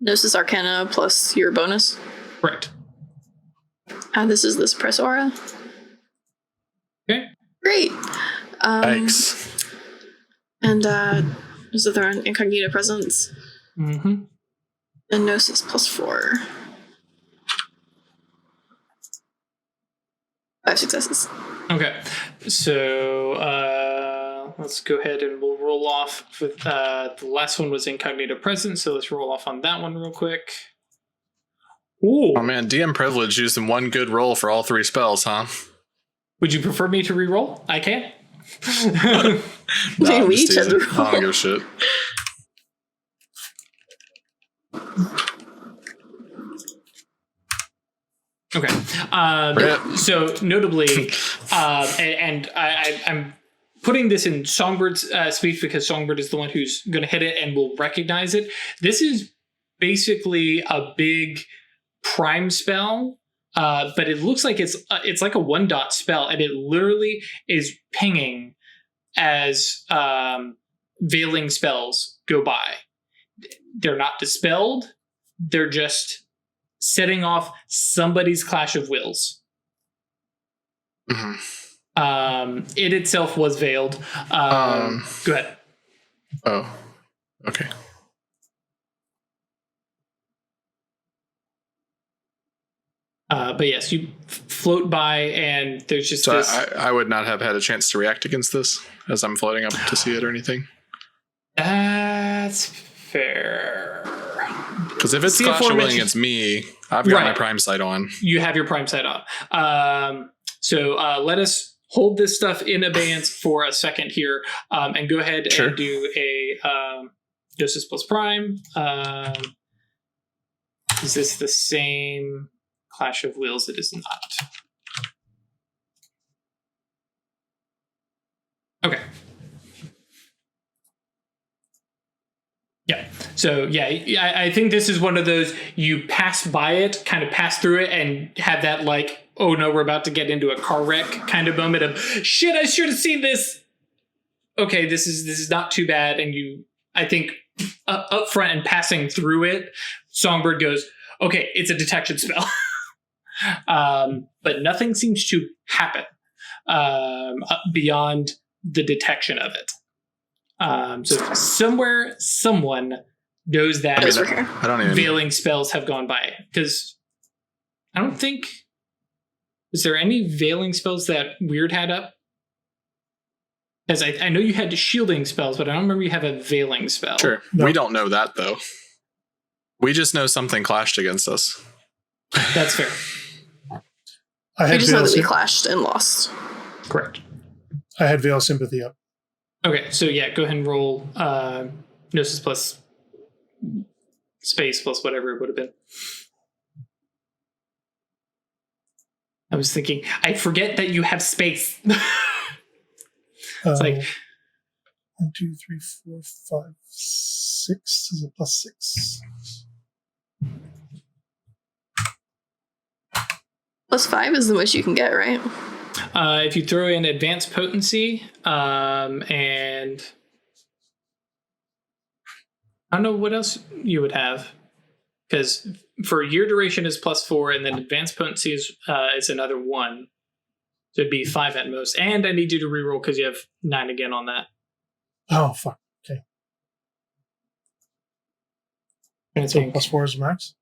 Gnosis Arcana plus your bonus. Correct. This is the Suppress Aura. Okay. Great. Thanks. And there's other one, Incognito Presence. Mm-hmm. And Gnosis plus 4. 5 successes. Okay. So let's go ahead and we'll roll off with the last one was Incognito Presence, so let's roll off on that one real quick. Ooh. Oh man, DM privilege using one good roll for all 3 spells, huh? Would you prefer me to re-roll? I can. Nah, We just each had to teasing. I don't give a shit. Okay. So notably, and I'm putting this in Songbird's speech because Songbird is the one who's going to hit it and will recognize it. This is basically a big prime spell, but it looks like it's like a 1-dot spell, and it literally is pinging as veiling spells go by. They're not dispelled. They're just setting off somebody's Clash of Wills. Mm-hmm. It itself was veiled. Go ahead. Oh, okay. But yes, you float by, and there's just So this. I would not have had a chance to react against this as I'm floating up to see it or anything. That's fair. Because if it's See, Clash of Wills aforementioned- against me, I've got my Right. prime sight on. You have your prime side on. So let us hold this stuff in abeyance for a second here, and go ahead Sure. and do a Gnosis plus prime. Is this the same Clash of Wills? It is not. Okay. Yeah. So yeah, I think this is one of those you pass by it, kind of pass through it, and have that like, oh no, we're about to get into a car wreck kind of moment of shit. I should have seen this. Okay, this is not too bad, and you, I think, up front and passing through it, Songbird goes, okay, it's a detection spell, but nothing seems to happen beyond the detection of it. So somewhere, someone knows that I don't even. veiling spells have gone by. Because I don't think... Is there any veiling spells that Weird had up? Because I know you had shielding spells, but I don't remember you have a veiling spell. Sure. No. We don't know that, though. We just know something clashed against us. That's fair. I We had just know veil, that we clashed and lost. Correct. I had veil sympathy up. Okay, so yeah, go ahead and roll Gnosis plus space plus whatever it would have been. I was thinking, I forget that you have space. It's like 1, 2, 3, 4, 5, 6 is a plus 6. Plus 5 is the most you can get, right? if you throw in advanced potency, and I don't know what else you would have, because for year duration is +4, and then advanced potency is another 1. So it'd be 5 at most. And I need you to reroll because you have 9 again on that. Oh, fuck. Okay. And So +4 is max?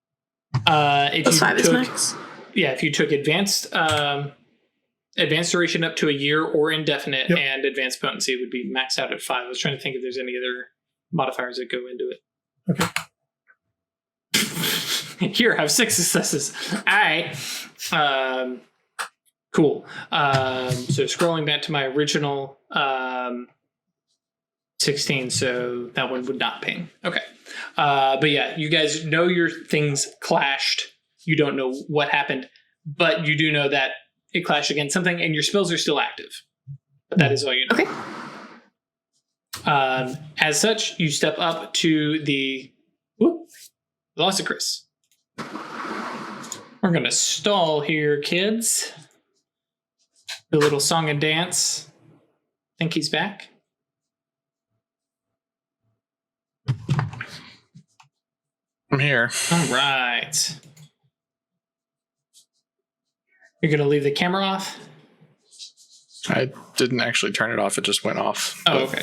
if Plus you 5 is took, max. Yeah, if you took advanced duration up to a year or indefinite, Yep. and advanced potency would be maxed out at 5. I was trying to think if there's any other modifiers that go into it. Okay. Here, have 6 successes. All right. Cool. So scrolling back to my original 16, so that one would not ping. Okay. But yeah, you guys know your things clashed. You don't know what happened, but you do know that it clashed against something, and your spells are still active. But that is all you know. Okay. As such, you step up to the Velocicris. We're going to stall here, kids. The little song and dance. Think he's back? I'm here. All right. You're going to leave the camera off? I didn't actually turn it off. It just went off. Oh, okay.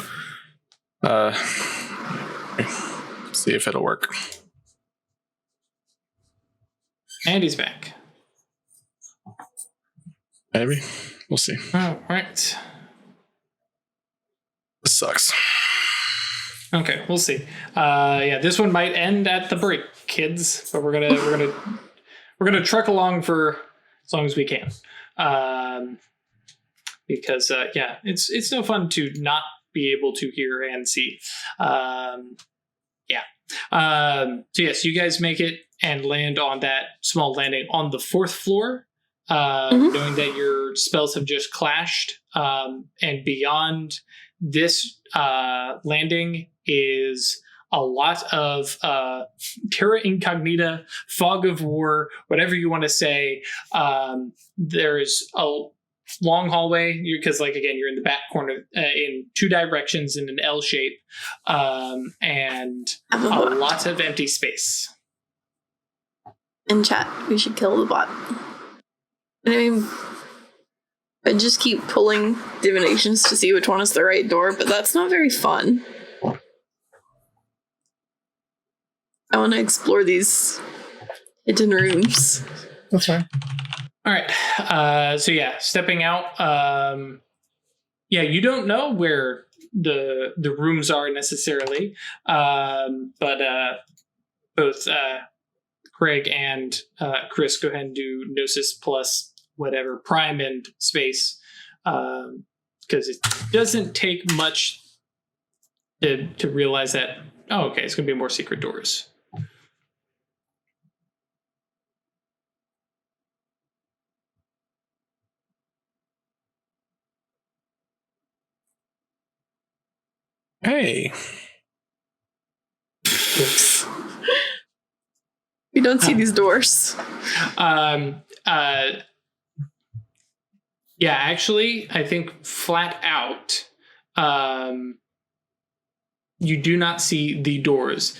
See if it'll work. And he's back. Maybe. We'll see. All right. This sucks. Okay, we'll see. Yeah, this one might end at the break, kids, but we're gonna truck along for as long as we can. Because yeah, it's no fun to not be able to hear and see. Yeah. So yes, you guys make it and land on that small landing on the 4th floor, knowing that your spells have just clashed. And beyond this landing is a lot of terra incognita, fog of war, whatever you want to say. There's a long hallway because, like, again, you're in the back corner in 2 directions in an L shape, and a lot of empty space. In chat, we should kill the bot. I mean, I just keep pulling divinations to see which one is the right door, but that's not very fun. I want to explore these hidden rooms. That's fine. All right. So yeah, stepping out. Yeah, you don't know where the rooms are necessarily, but both Craig and Chris go ahead and do Gnosis plus whatever Prime and Space, because it doesn't take much to realize that. Oh, okay, it's going to be more secret doors. Hey. We don't see these doors. Yeah, actually, I think flat out, you do not see the doors.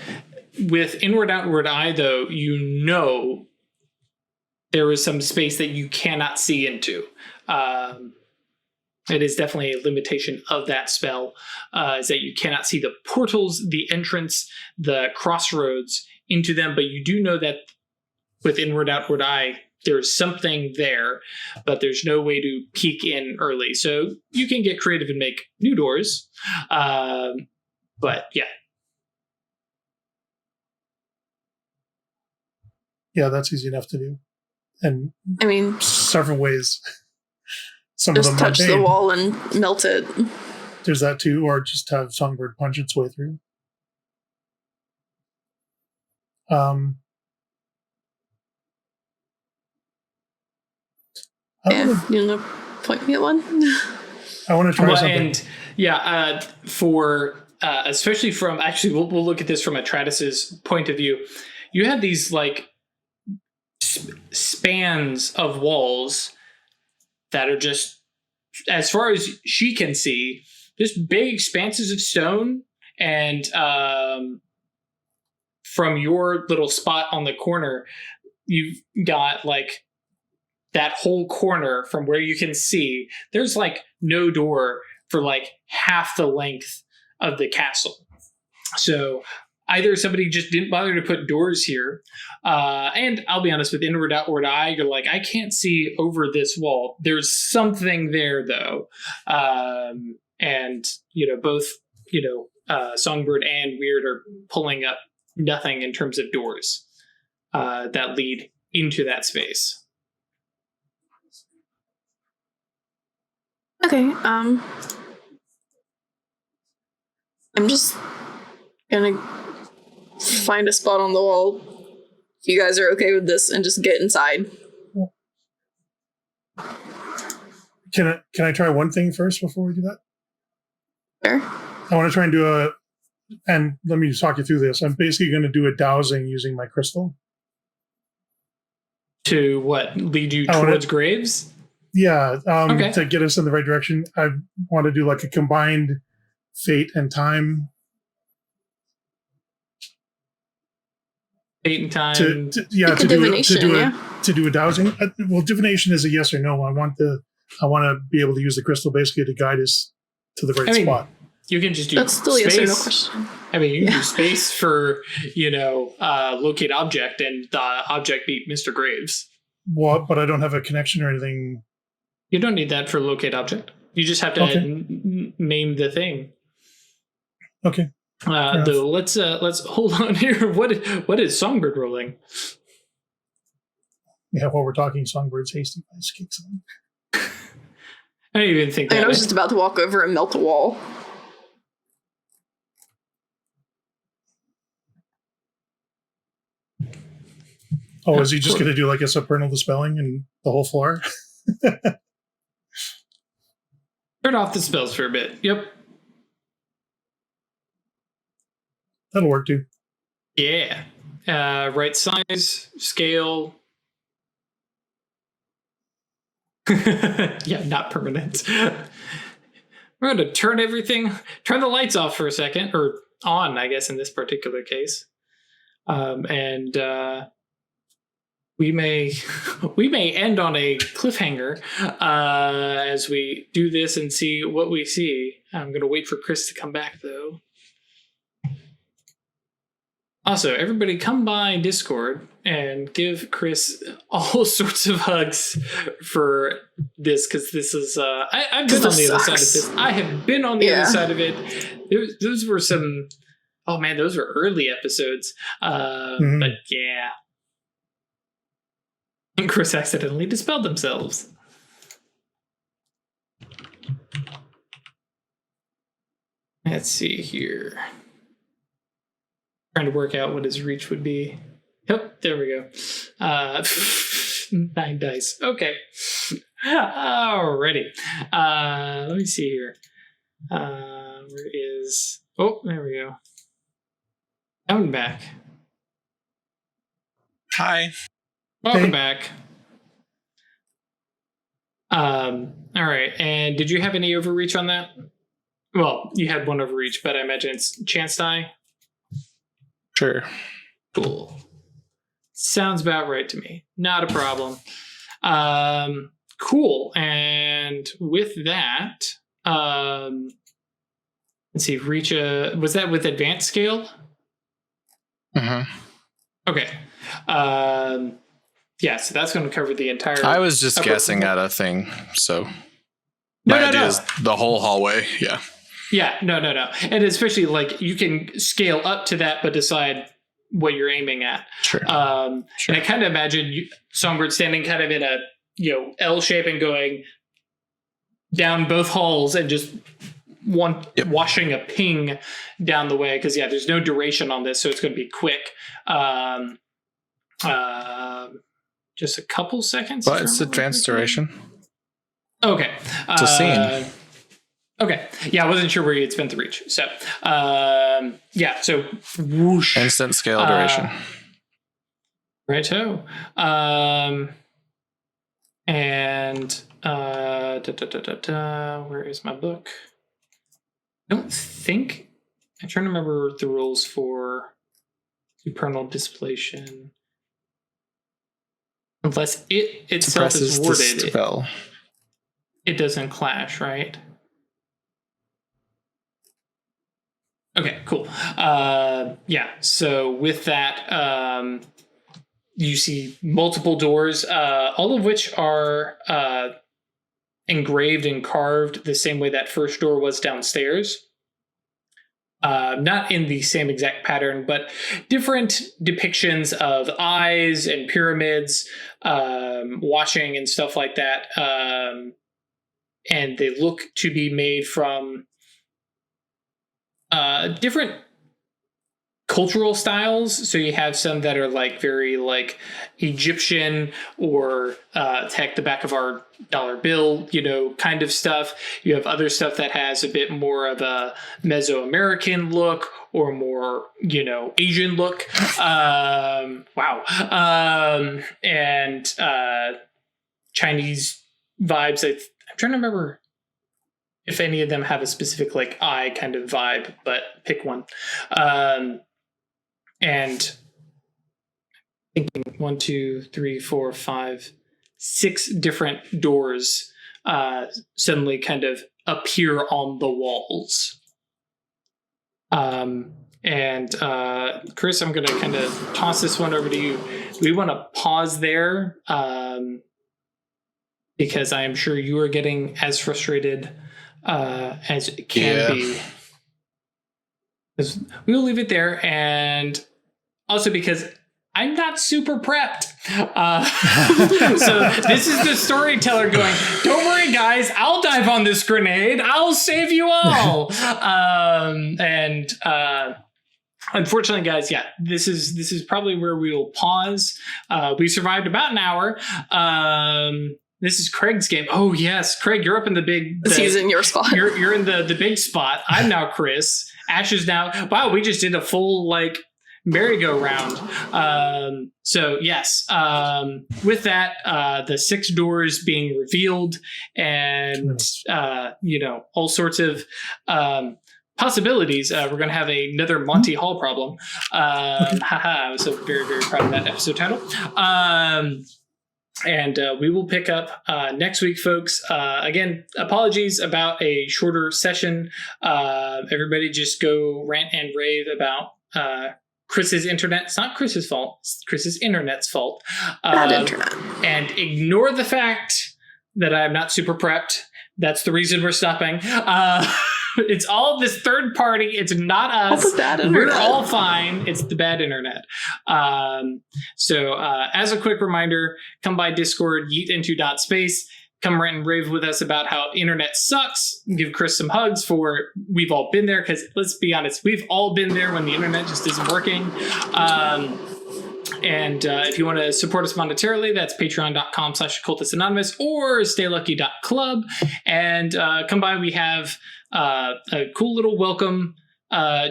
With inward outward eye, though, you know there is some space that you cannot see into. It is definitely a limitation of that spell, is that you cannot see the portals, the entrance, the crossroads into them, but you do know that with inward outward eye, there's something there, but there's no way to peek in early. So you can get creative and make new doors, but yeah. Yeah, that's easy enough to do. And I mean, several ways. Some just of them touch the wall and melt it. There's that too, or just have Songbird punch its way through. You want to point me at one? I want to try something. And yeah, for especially from, actually, we'll look at this from Atratus's point of view. You have these like spans of walls that are just, as far as she can see, just big expanses of stone. And from your little spot on the corner, you've got like that whole corner from where you can see, there's like no door for like half the length of the castle. So either somebody just didn't bother to put doors here, and I'll be honest, with inward outward eye, you're like, I can't see over this wall. There's something there though. And both Songbird and Weird are pulling up nothing in terms of doors that lead into that space. Okay, I'm just gonna find a spot on the wall. If you guys are okay with this, and just get inside. Can I try one thing first before we do that? Sure. I want to try and do and let me just talk you through this. I'm basically going to do a dowsing using my crystal. To what? Lead you towards graves? Yeah, Okay. to get us in the right direction. I want to do like a combined fate and time. Fate and time. To do a dowsing. Well, divination is a yes or no. I want to be able to use the crystal basically to guide us to the right spot. You can just do that's still space. Yes or no question. I mean, you can do space for locate object and object beat Mr. Graves. Well, but I don't have a connection or anything. You don't need that for locate object. You just have to name the thing. Okay. Though let's hold on here. What is Songbird rolling? Yeah, while we're talking, Songbird's hasty ice kicks in. I didn't even think that. I was just about to walk over and melt a wall. Oh, is he just going to do like a supernal dispelling and the whole floor? Turn off the spells for a bit. Yep. That'll work too. Yeah. Right size, scale. Yeah, not permanent. We're going to turn the lights off for a second, or on, I guess, in this particular case. And we may end on a cliffhanger as we do this and see what we see. I'm going to wait for Chris to come back, though. Also, everybody come by Discord and give Chris all sorts of hugs for this, because this is I've been on the other side of this. I have been on the other side of it. Those were some those were early episodes. But yeah. And Chris accidentally dispelled themselves. Let's see here. Trying to work out what his reach would be. Yep, there we go. 9 dice. Okay. Alrighty. Let me see here. Where is... Oh, there we go. I'm back. Hi. Welcome back. All right. And did you have any overreach on that? Well, you had one overreach, but I imagine it's chance die. Sure. Cool. Sounds about right to me. Not a problem. Cool. And with that, let's see. Reach a... Was that with advanced scale? Mm-hmm. Okay. Yeah, so that's going to cover the entire... I was just guessing at a thing, so... My idea is the whole hallway, yeah. Yeah, no. And especially, like, you can scale up to that, but decide what you're aiming at. Sure. And I kind of imagine Songbird standing kind of in a, L shape and going down both halls and just washing a ping down the way. Because, there's no duration on this, so it's going to be quick. Just a couple seconds. But it's advanced duration. Okay. It's a scene. Okay. Yeah, I wasn't sure where you'd spent the reach. So, so whoosh. Instant scale duration. Righto. Where is my book? I don't think... I'm trying to remember the rules for supernal displacement. Unless it itself is worded. It doesn't clash, right? Okay, cool. So with that, you see multiple doors, all of which are engraved and carved the same way that first door was downstairs. Not in the same exact pattern, but different depictions of eyes and pyramids, washing and stuff like that. And they look to be made from different cultural styles. So you have some that are like very like Egyptian or heck, the back of our dollar bill, kind of stuff. You have other stuff that has a bit more of a Mesoamerican look or more, Asian look. Wow. And Chinese vibes. I'm trying to remember if any of them have a specific like eye kind of vibe, but pick one. And thinking 1, 2, 3, 4, 5, 6 different doors suddenly kind of appear on the walls. And Chris, I'm going to kind of toss this one over to you. We want to pause there because I am sure you are getting as frustrated as it can be. We will leave it there, and also because I'm not super prepped. So this is the storyteller going, don't worry, guys, I'll dive on this grenade. I'll save you all. Unfortunately, guys, yeah, this is probably where we will pause. We survived about an hour. This is Craig's game. Oh yes, Craig, you're up in the big. He's in your spot. You're in the big spot. I'm now Chris. Ash is now. Wow, we just did a full like merry-go-round. So yes, with that, the 6 doors being revealed, and all sorts of possibilities. We're going to have another Monty Hall problem. I was so very, very proud of that episode title. And we will pick up next week, folks. Again, apologies about a shorter session. Everybody just go rant and rave about Chris's internet. It's not Chris's fault. It's Chris's internet's fault. Bad internet. And ignore the fact that I am not super prepped. That's the reason we're stopping. It's all this third party. It's not us. All the bad internet. We're all fine. It's the bad internet. So as a quick reminder, come by Discord, yeetinto.space. Come rant and rave with us about how internet sucks. Give Chris some hugs for we've all been there, because let's be honest, we've all been there when the internet just isn't working. And if you want to support us monetarily, that's patreon.com/occultists anonymous or staylucky.club. And come by, we have a cool little welcome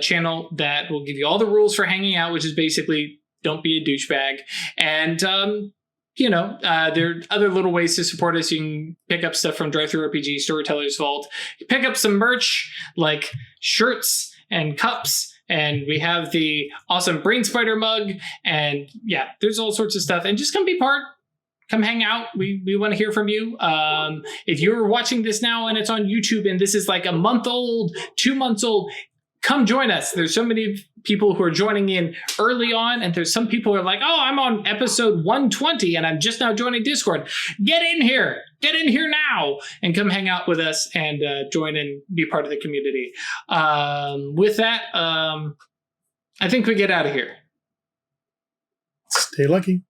channel that will give you all the rules for hanging out, which is basically don't be a douchebag. And there are other little ways to support us. You can pick up stuff from Drive-Thru RPG, Storyteller's Vault. You pick up some merch like shirts and cups, and we have the awesome Brain Spider mug. And yeah, there's all sorts of stuff. And just come be part. Come hang out. We want to hear from you. If you're watching this now and it's on YouTube and this is like a month old, 2 months old, come join us. There's so many people who are joining in early on, and there's some people who are like, oh, I'm on episode 120 and I'm just now joining Discord. Get in here now and come hang out with us and join and be part of the community. With that, I think we get out of here. Stay lucky.